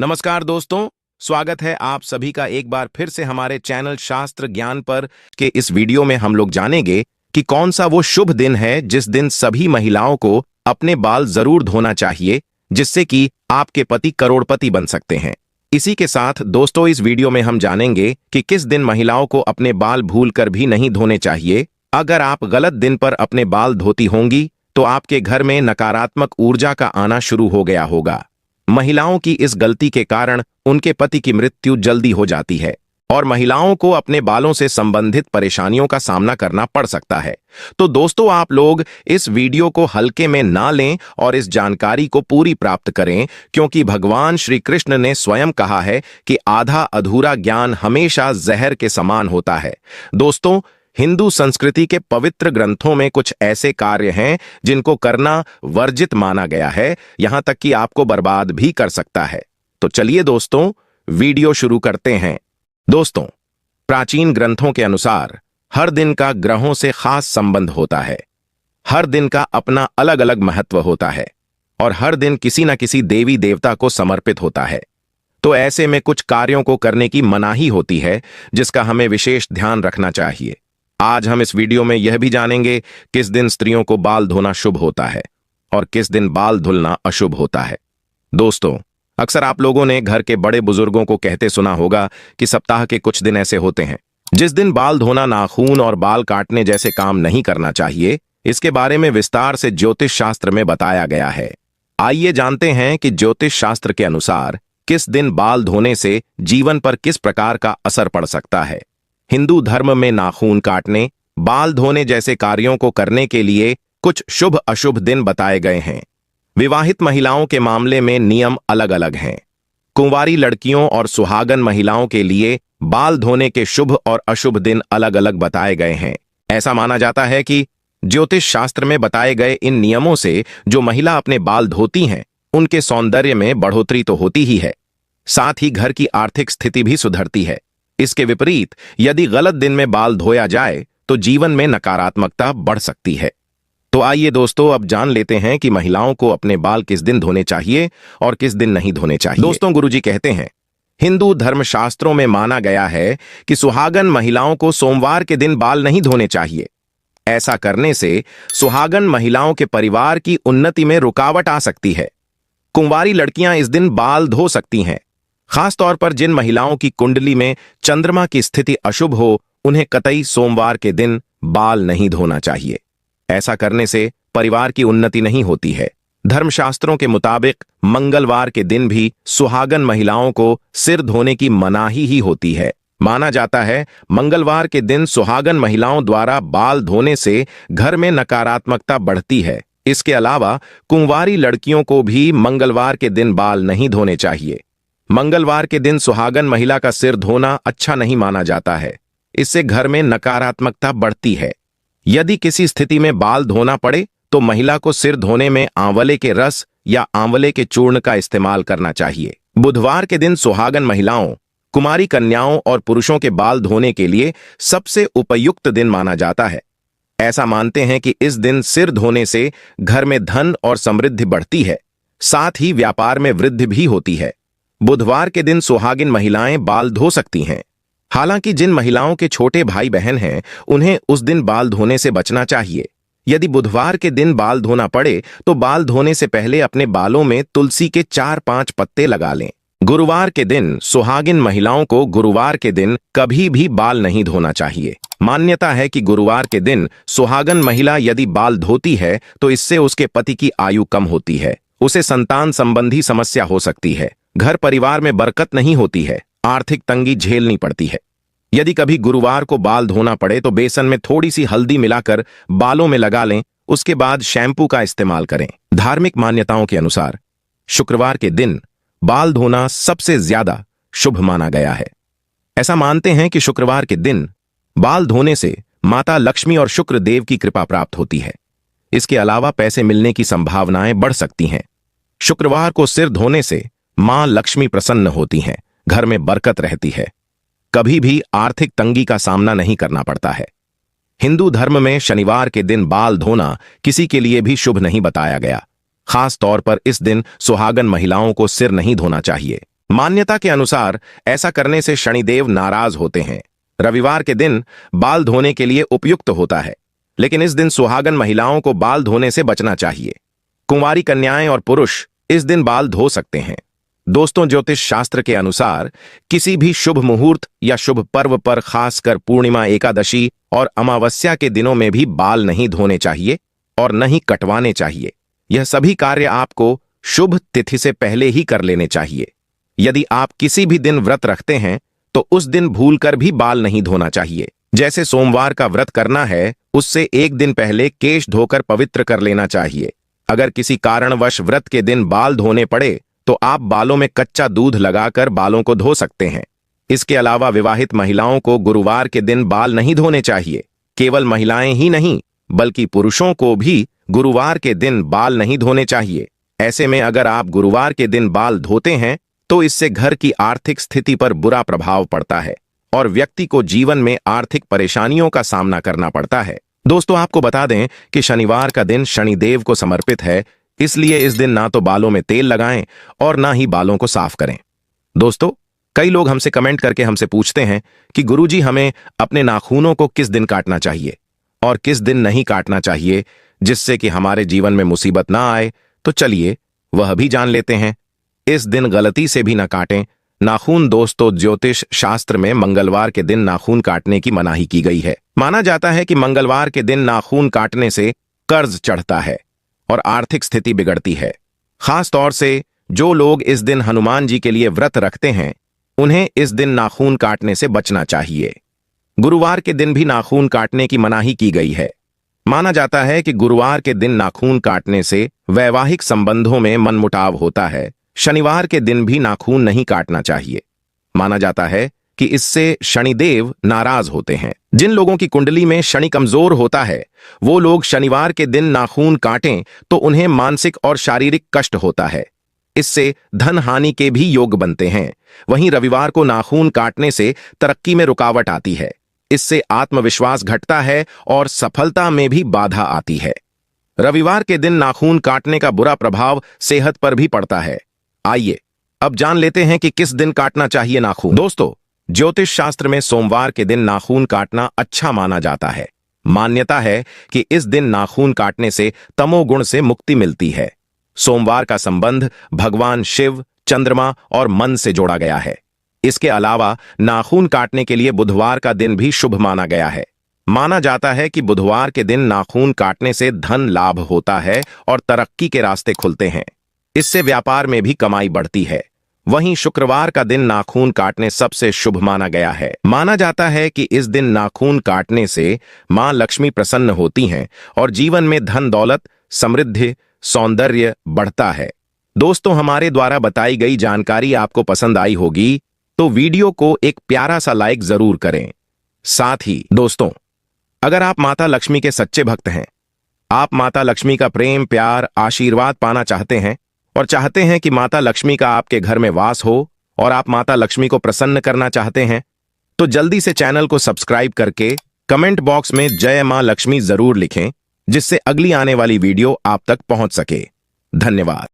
नमस्कार दोस्तों, स्वागत है आप सभी का एक बार फिर से हमारे चैनल शास्त्र ज्ञान पर। के इस वीडियो में हम लोग जानेंगे कि कौन सा वो शुभ दिन है जिस दिन सभी महिलाओं को अपने बाल जरूर धोना चाहिए, जिससे कि आपके पति करोड़पति बन सकते हैं। इसी के साथ दोस्तों इस वीडियो में हम जानेंगे कि किस दिन महिलाओं को अपने बाल भूलकर भी नहीं धोने चाहिए। अगर आप गलत दिन पर अपने बाल धोती होंगी तो आपके घर में नकारात्मक ऊर्जा का आना शुरू हो गया होगा। महिलाओं की इस गलती के कारण उनके पति की मृत्यु जल्दी हो जाती है और महिलाओं को अपने बालों से संबंधित परेशानियों का सामना करना पड़ सकता है। तो दोस्तों आप लोग इस वीडियो को हल्के में ना लें और इस जानकारी को पूरी प्राप्त करें, क्योंकि भगवान श्री कृष्ण ने स्वयं कहा है कि आधा अधूरा ज्ञान हमेशा जहर के समान होता है। दोस्तों हिंदू संस्कृति के पवित्र ग्रंथों में कुछ ऐसे कार्य हैं जिनको करना वर्जित माना गया है, यहां तक कि आपको बर्बाद भी कर सकता है। तो चलिए दोस्तों वीडियो शुरू करते हैं। दोस्तों प्राचीन ग्रंथों के अनुसार हर दिन का ग्रहों से खास संबंध होता है। हर दिन का अपना अलग अलग महत्व होता है और हर दिन किसी न किसी देवी देवता को समर्पित होता है। तो ऐसे में कुछ कार्यों को करने की मनाही होती है जिसका हमें विशेष ध्यान रखना चाहिए। आज हम इस वीडियो में यह भी जानेंगे किस दिन स्त्रियों को बाल धोना शुभ होता है और किस दिन बाल धुलना अशुभ होता है। दोस्तों अक्सर आप लोगों ने घर के बड़े बुजुर्गों को कहते सुना होगा कि सप्ताह के कुछ दिन ऐसे होते हैं जिस दिन बाल धोना, नाखून और बाल काटने जैसे काम नहीं करना चाहिए। इसके बारे में विस्तार से ज्योतिष शास्त्र में बताया गया है। आइए जानते हैं कि ज्योतिष शास्त्र के अनुसार किस दिन बाल धोने से जीवन पर किस प्रकार का असर पड़ सकता है। हिंदू धर्म में नाखून काटने, बाल धोने जैसे कार्यों को करने के लिए कुछ शुभ अशुभ दिन बताए गए हैं। विवाहित महिलाओं के मामले में नियम अलग अलग हैं। कुंवारी लड़कियों और सुहागन महिलाओं के लिए बाल धोने के शुभ और अशुभ दिन अलग अलग बताए गए हैं। ऐसा माना जाता है कि ज्योतिष शास्त्र में बताए गए इन नियमों से जो महिला अपने बाल धोती हैं उनके सौंदर्य में बढ़ोतरी तो होती ही है, साथ ही घर की आर्थिक स्थिति भी सुधरती है। इसके विपरीत यदि गलत दिन में बाल धोया जाए तो जीवन में नकारात्मकता बढ़ सकती है। तो आइए दोस्तों अब जान लेते हैं कि महिलाओं को अपने बाल किस दिन धोने चाहिए और किस दिन नहीं धोने चाहिए। दोस्तों गुरुजी कहते हैं हिंदू धर्मशास्त्रों में माना गया है कि सुहागन महिलाओं को सोमवार के दिन बाल नहीं धोने चाहिए। ऐसा करने से सुहागन महिलाओं के परिवार की उन्नति में रुकावट आ सकती है। कुंवारी लड़कियां इस दिन बाल धो सकती हैं। खासतौर पर जिन महिलाओं की कुंडली में चंद्रमा की स्थिति अशुभ हो, उन्हें कतई सोमवार के दिन बाल नहीं धोना चाहिए। ऐसा करने से परिवार की उन्नति नहीं होती है। धर्मशास्त्रों के मुताबिक मंगलवार के दिन भी सुहागन महिलाओं को सिर धोने की मनाही ही होती है। माना जाता है मंगलवार के दिन सुहागन महिलाओं द्वारा बाल धोने से घर में नकारात्मकता बढ़ती है। इसके अलावा कुंवारी लड़कियों को भी मंगलवार के दिन बाल नहीं धोने चाहिए। मंगलवार के दिन सुहागन महिला का सिर धोना अच्छा नहीं माना जाता है। इससे घर में नकारात्मकता बढ़ती है। यदि किसी स्थिति में बाल धोना पड़े तो महिला को सिर धोने में आंवले के रस या आंवले के चूर्ण का इस्तेमाल करना चाहिए। बुधवार के दिन सुहागन महिलाओं, कुमारी कन्याओं और पुरुषों के बाल धोने के लिए सबसे उपयुक्त दिन माना जाता है। ऐसा मानते हैं कि इस दिन सिर धोने से घर में धन और समृद्धि बढ़ती है, साथ ही व्यापार में वृद्धि भी होती है। बुधवार के दिन सुहागिन महिलाएं बाल धो सकती हैं। हालांकि जिन महिलाओं के छोटे भाई बहन हैं उन्हें उस दिन बाल धोने से बचना चाहिए। यदि बुधवार के दिन बाल धोना पड़े तो बाल धोने से पहले अपने बालों में तुलसी के 4-5 पत्ते लगा लें। गुरुवार के दिन सुहागिन महिलाओं को गुरुवार के दिन कभी भी बाल नहीं धोना चाहिए। मान्यता है कि गुरुवार के दिन सुहागन महिला यदि बाल धोती है तो इससे उसके पति की आयु कम होती है, उसे संतान संबंधी समस्या हो सकती है, घर परिवार में बरकत नहीं होती है, आर्थिक तंगी झेलनी पड़ती है। यदि कभी गुरुवार को बाल धोना पड़े तो बेसन में थोड़ी सी हल्दी मिलाकर बालों में लगा लें, उसके बाद शैम्पू का इस्तेमाल करें। धार्मिक मान्यताओं के अनुसार शुक्रवार के दिन बाल धोना सबसे ज्यादा शुभ माना गया है। ऐसा मानते हैं कि शुक्रवार के दिन बाल धोने से माता लक्ष्मी और शुक्र देव की कृपा प्राप्त होती है। इसके अलावा पैसे मिलने की संभावनाएं बढ़ सकती हैं। शुक्रवार को सिर धोने से मां लक्ष्मी प्रसन्न होती हैं, घर में बरकत रहती है, कभी भी आर्थिक तंगी का सामना नहीं करना पड़ता है। हिंदू धर्म में शनिवार के दिन बाल धोना किसी के लिए भी शुभ नहीं बताया गया। खास तौर पर इस दिन सुहागन महिलाओं को सिर नहीं धोना चाहिए। मान्यता के अनुसार ऐसा करने से शनिदेव नाराज होते हैं। रविवार के दिन बाल धोने के लिए उपयुक्त होता है, लेकिन इस दिन सुहागन महिलाओं को बाल धोने से बचना चाहिए। कुंवारी कन्याएं और पुरुष इस दिन बाल धो सकते हैं। दोस्तों, ज्योतिष शास्त्र के अनुसार किसी भी शुभ मुहूर्त या शुभ पर्व पर, खासकर पूर्णिमा, एकादशी और अमावस्या के दिनों में भी बाल नहीं धोने चाहिए और न ही कटवाने चाहिए। यह सभी कार्य आपको शुभ तिथि से पहले ही कर लेने चाहिए। यदि आप किसी भी दिन व्रत रखते हैं तो उस दिन भूलकर भी बाल नहीं धोना चाहिए। जैसे सोमवार का व्रत करना है, उससे एक दिन पहले केश धोकर पवित्र कर लेना चाहिए। अगर किसी कारणवश व्रत के दिन बाल धोने पड़े तो आप बालों में कच्चा दूध लगाकर बालों को धो सकते हैं। इसके अलावा विवाहित महिलाओं को गुरुवार के दिन बाल नहीं धोने चाहिए। केवल महिलाएं ही नहीं, बल्कि पुरुषों को भी गुरुवार के दिन बाल नहीं धोने चाहिए। ऐसे में अगर आप गुरुवार के दिन बाल धोते हैं तो इससे घर की आर्थिक स्थिति पर बुरा प्रभाव पड़ता है और व्यक्ति को जीवन में आर्थिक परेशानियों का सामना करना पड़ता है। दोस्तों, आपको बता दें कि शनिवार का दिन शनिदेव को समर्पित है, इसलिए इस दिन ना तो बालों में तेल लगाएं और ना ही बालों को साफ करें। दोस्तों, कई लोग हमसे कमेंट करके हमसे पूछते हैं कि गुरुजी, हमें अपने नाखूनों को किस दिन काटना चाहिए और किस दिन नहीं काटना चाहिए, जिससे कि हमारे जीवन में मुसीबत ना आए। तो चलिए वह भी जान लेते हैं। इस दिन गलती से भी न काटें नाखून। दोस्तों, ज्योतिष शास्त्र में मंगलवार के दिन नाखून काटने की मनाही की गई है। माना जाता है कि मंगलवार के दिन नाखून काटने से कर्ज चढ़ता है और आर्थिक स्थिति बिगड़ती है। खास तौर से जो लोग इस दिन हनुमान जी के लिए व्रत रखते हैं, उन्हें इस दिन नाखून काटने से बचना चाहिए। गुरुवार के दिन भी नाखून काटने की मनाही की गई है। माना जाता है कि गुरुवार के दिन नाखून काटने से वैवाहिक संबंधों में मनमुटाव होता है। शनिवार के दिन भी नाखून नहीं काटना चाहिए। माना जाता है कि इससे शनिदेव नाराज होते हैं। जिन लोगों की कुंडली में शनि कमजोर होता है, वो लोग शनिवार के दिन नाखून काटें तो उन्हें मानसिक और शारीरिक कष्ट होता है। इससे धन हानि के भी योग बनते हैं। वहीं रविवार को नाखून काटने से तरक्की में रुकावट आती है। इससे आत्मविश्वास घटता है और सफलता में भी बाधा आती है। रविवार के दिन नाखून काटने का बुरा प्रभाव सेहत पर भी पड़ता है। आइए अब जान लेते हैं कि किस दिन काटना चाहिए नाखून। दोस्तों, ज्योतिष शास्त्र में सोमवार के दिन नाखून काटना अच्छा माना जाता है। मान्यता है कि इस दिन नाखून काटने से तमोगुण से मुक्ति मिलती है। सोमवार का संबंध भगवान शिव, चंद्रमा और मन से जोड़ा गया है। इसके अलावा नाखून काटने के लिए बुधवार का दिन भी शुभ माना गया है। माना जाता है कि बुधवार के दिन नाखून काटने से धन लाभ होता है और तरक्की के रास्ते खुलते हैं। इससे व्यापार में भी कमाई बढ़ती है। वहीं शुक्रवार का दिन नाखून काटने सबसे शुभ माना गया है। माना जाता है कि इस दिन नाखून काटने से मां लक्ष्मी प्रसन्न होती हैं और जीवन में धन दौलत, समृद्धि, सौंदर्य बढ़ता है। दोस्तों, हमारे द्वारा बताई गई जानकारी आपको पसंद आई होगी तो वीडियो को एक प्यारा सा लाइक जरूर करें। साथ ही दोस्तों, अगर आप माता लक्ष्मी के सच्चे भक्त हैं, आप माता लक्ष्मी का प्रेम, प्यार, आशीर्वाद पाना चाहते हैं और चाहते हैं कि माता लक्ष्मी का आपके घर में वास हो और आप माता लक्ष्मी को प्रसन्न करना चाहते हैं, तो जल्दी से चैनल को सब्सक्राइब करके कमेंट बॉक्स में जय मां लक्ष्मी जरूर लिखें, जिससे अगली आने वाली वीडियो आप तक पहुंच सके। धन्यवाद।